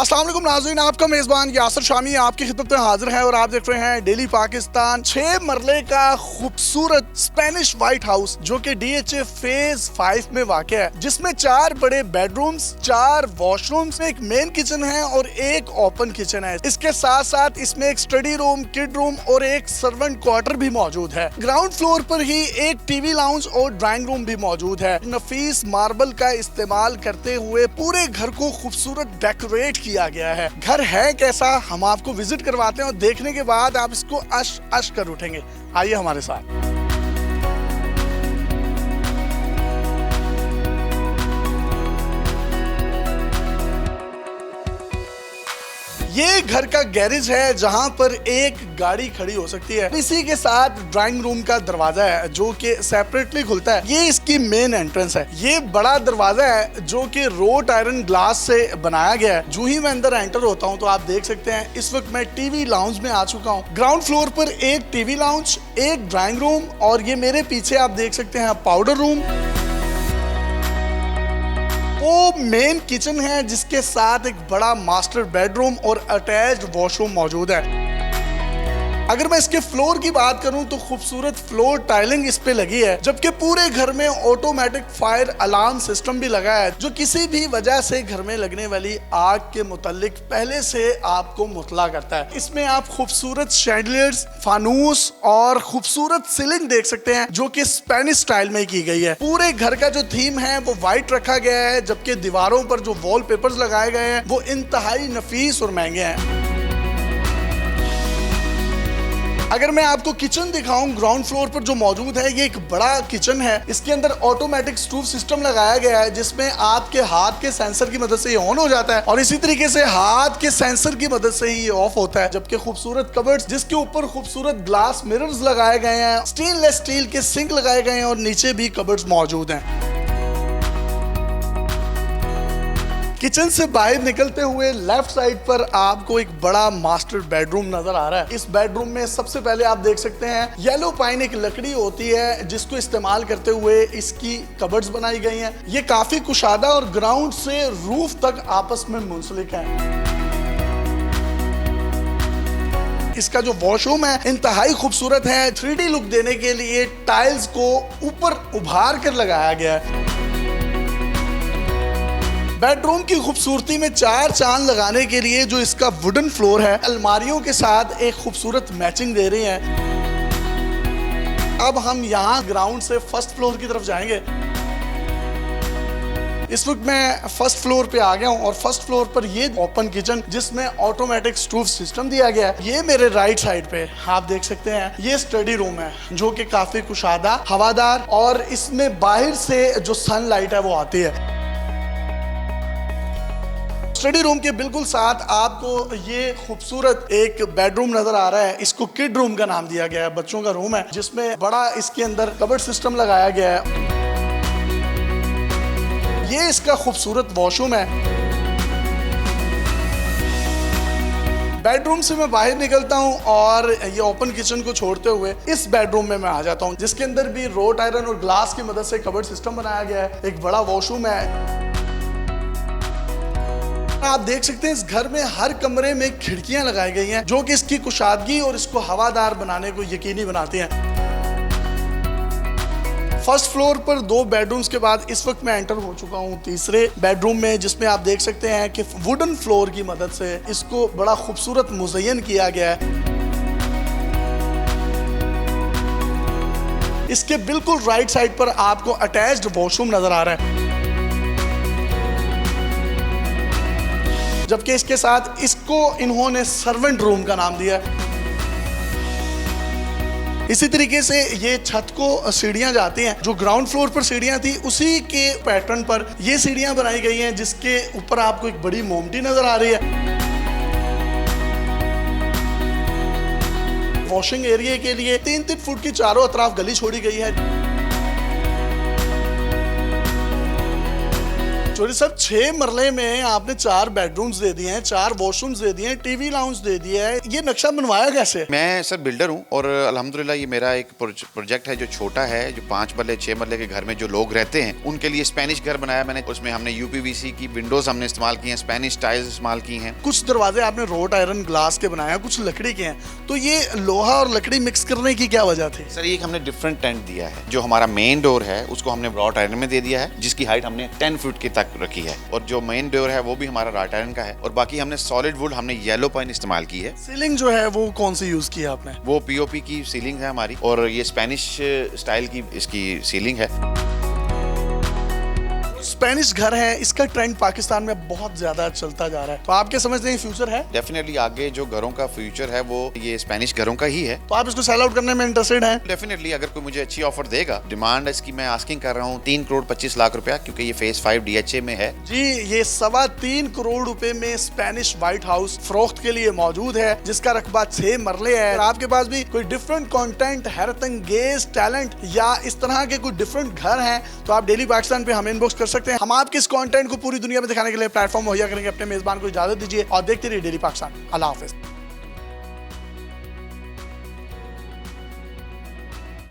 अस्सलाम वालेकुम नाज़रीन, आपका मेज़बान यासिर शामी आपकी खिदमत में हाजिर है और आप देख रहे हैं डेली पाकिस्तान। 6 मरले का खूबसूरत स्पेनिश व्हाइट हाउस जो कि DHA फेज 5 में वाक़ है, जिसमें 4 बड़े बेडरूम्स, 4 वॉशरूम्स, एक मेन किचन है और एक ओपन किचन है। इसके साथ साथ इसमें एक स्टडी रूम, किड रूम और एक सर्वेंट क्वार्टर भी मौजूद है। ग्राउंड फ्लोर पर ही एक टीवी लाउंज और ड्राइंग रूम भी मौजूद है। नफीस मार्बल का इस्तेमाल करते हुए पूरे घर को खूबसूरत डेकोरेट किया गया है। घर है कैसा, हम आपको विजिट करवाते हैं और देखने के बाद आप इसको अश अश कर उठेंगे। आइए हमारे साथ। ये घर का गैरेज है जहां पर एक गाड़ी खड़ी हो सकती है। इसी के साथ ड्राइंग रूम का दरवाजा है जो कि सेपरेटली खुलता है। ये इसकी मेन एंट्रेंस है। ये बड़ा दरवाजा है जो कि रोट आयरन ग्लास से बनाया गया है। जो ही मैं अंदर एंटर होता हूं तो आप देख सकते हैं इस वक्त मैं टीवी लाउंज में आ चुका हूं। ग्राउंड फ्लोर पर एक टीवी लाउंज, एक ड्राइंग रूम और ये मेरे पीछे आप देख सकते हैं पाउडर रूम। वो मेन किचन है जिसके साथ एक बड़ा मास्टर बेडरूम और अटैच्ड वॉशरूम मौजूद है। अगर मैं इसके फ्लोर की बात करूं तो खूबसूरत फ्लोर टाइलिंग इस पे लगी है, जबकि पूरे घर में ऑटोमेटिक फायर अलार्म सिस्टम भी लगा है जो किसी भी वजह से घर में लगने वाली आग के मुतालिक पहले से आपको मुतला करता है। इसमें आप खूबसूरत शैंडलियर्स, फानूस और खूबसूरत सीलिंग देख सकते हैं जो कि स्पेनिश स्टाइल में की गई है। पूरे घर का जो थीम है वो व्हाइट रखा गया है, जबकि दीवारों पर जो वॉलपेपर्स लगाए गए हैं वो इंतहाई नफीस और महंगे हैं। अगर मैं आपको किचन दिखाऊं, ग्राउंड फ्लोर पर जो मौजूद है ये एक बड़ा किचन है। इसके अंदर ऑटोमेटिक स्टोव सिस्टम लगाया गया है जिसमें आपके हाथ के सेंसर की मदद से ये ऑन हो जाता है और इसी तरीके से हाथ के सेंसर की मदद से ही ये ऑफ होता है। जबकि खूबसूरत कबर्ड्स जिसके ऊपर खूबसूरत ग्लास मिरर्स लगाए गए हैं, स्टेनलेस स्टील के सिंक लगाए गए हैं और नीचे भी कबर्ड्स मौजूद हैं। किचन से बाहर निकलते हुए लेफ्ट साइड पर आपको एक बड़ा मास्टर बेडरूम नजर आ रहा है। इस बेडरूम में सबसे पहले आप देख सकते हैं येलो पाइन एक लकड़ी होती है जिसको इस्तेमाल करते हुए इसकी कबर्ड्स बनाई गई हैं। ये काफी कुशादा और ग्राउंड से रूफ तक आपस में मुंसलिक है। इसका जो वॉशरूम है इंतहाई खूबसूरत है। 3D लुक देने के लिए टाइल्स को ऊपर उभार कर लगाया गया है। बेडरूम की खूबसूरती में 4 चांद लगाने के लिए जो इसका वुडन फ्लोर है अलमारियों के साथ एक खूबसूरत मैचिंग दे रही है। अब हम यहाँ ग्राउंड से फर्स्ट फ्लोर की तरफ जाएंगे। इस वक्त मैं फर्स्ट फ्लोर पे आ गया हूँ और फर्स्ट फ्लोर पर ये ओपन किचन जिसमें ऑटोमेटिक स्टोव सिस्टम दिया गया है। ये मेरे राइट साइड पे आप देख सकते हैं ये स्टडी रूम है जो कि काफी कुशादा, हवादार और इसमें बाहर से जो सनलाइट है वो आती है। स्टडी रूम के बिल्कुल साथ आपको ये खूबसूरत एक बेडरूम नजर आ रहा है। इसको किड रूम का नाम दिया गया है, बच्चों का रूम है जिसमें बड़ा इसके अंदर कबर्ड सिस्टम लगाया गया है। ये इसका खूबसूरत वॉशरूम है। बेडरूम से मैं बाहर निकलता हूं और ये ओपन किचन को छोड़ते हुए इस बेडरूम में मैं आ जाता हूं जिसके अंदर भी रोट आयरन और ग्लास की मदद से कबर्ड सिस्टम बनाया गया है। एक बड़ा वॉशरूम है। आप देख सकते हैं इस घर में हर कमरे में खिड़कियां लगाई गई हैं जो कि इसकी कुशादगी और इसको हवादार बनाने को यकीनी बनाती हैं। फर्स्ट फ्लोर पर 2 बेडरूम्स के बाद इस वक्त मैं एंटर हो चुका हूं तीसरे बेडरूम में, जिसमें आप देख सकते हैं कि वुडन फ्लोर की मदद से इसको बड़ा खूबसूरत मुज़य्यन किया गया है। इसके बिल्कुल राइट साइड पर आपको अटैच्ड वॉशरूम नजर आ रहा है, जबकि इसके साथ इसको इन्होंने सर्वेंट रूम का नाम दिया है। इसी तरीके से ये छत को सीढ़ियां जाती हैं, जो ग्राउंड फ्लोर पर सीढ़ियां थी उसी के पैटर्न पर ये सीढ़ियां बनाई गई हैं जिसके ऊपर आपको एक बड़ी मोमटी नजर आ रही है। वॉशिंग एरिया के लिए 3-3 फुट की चारों अतराफ गली छोड़ी गई है चौधरी साहब 6 मरले में आपने 4 बेडरूम्स दे दिए हैं, 4 वॉशरूम्स दे दिए हैं, टीवी लाउंज दे दिया है, ये नक्शा बनवाया कैसे? मैं सर बिल्डर हूँ और अल्हम्दुलिल्लाह ये मेरा एक प्रोजेक्ट है जो छोटा है, जो 5 मरले 6 मरले के घर में जो लोग रहते हैं उनके लिए स्पेनिश घर बनाया मैंने। उसमें हमने यूपीवीसी की विंडोज हमने इस्तेमाल की हैं, स्पेनिश टाइल्स इस्तेमाल की हैं। कुछ दरवाजे आपने रोड आयरन ग्लास के बनाए हैं, कुछ लकड़ी के हैं, तो ये लोहा और लकड़ी मिक्स करने की क्या वजह थी? सर एक हमने डिफरेंट टेंट दिया है। जो हमारा मेन डोर है उसको हमने रॉट आयरन में दे दिया है, जिसकी हाइट हमने 10 फीट की तक रखी है, और जो मेन डोर है वो भी हमारा रॉट आयरन का है, और बाकी हमने सॉलिड वुड हमने येलो पाइन इस्तेमाल की है। सीलिंग जो है वो कौन सी यूज की है आपने? वो पीओपी की सीलिंग है हमारी, और ये स्पेनिश स्टाइल की इसकी सीलिंग है। स्पेनिश घर है, इसका ट्रेंड पाकिस्तान में बहुत ज्यादा चलता जा रहा है, तो आपके समझते हैं फ्यूचर है? डेफिनेटली आगे जो घरों का फ्यूचर है वो ये स्पेनिश घरों का ही है। तो आप इसको सेल आउट करने में इंटरेस्टेड हैं? डेफिनेटली अगर कोई मुझे अच्छी ऑफर देगा। डिमांड इसकी मैं आस्किंग कर रहा हूँ 3 करोड़ 25 लाख रुपया, क्योंकि ये फेज 5 DHA में है। जी, ये 3.25 करोड़ रुपए में स्पेनिश व्हाइट हाउस फरोख्त के लिए मौजूद है, जिसका रकबा 6 मरले है। अगर आपके पास भी कोई डिफरेंट कंटेंट, हैरत अंगेज टैलेंट या इस तरह के कोई डिफरेंट घर हैं, तो आप डेली पाकिस्तान पे हमें इनबॉक्स कर सकते हैं। हम आपके इस कंटेंट को पूरी दुनिया में दिखाने के लिए प्लेटफॉर्म मुहैया करेंगे। अपने मेजबान को इजाजत दीजिए और देखते रहिए डेली पाकिस्तान। अल्लाह हाफिज।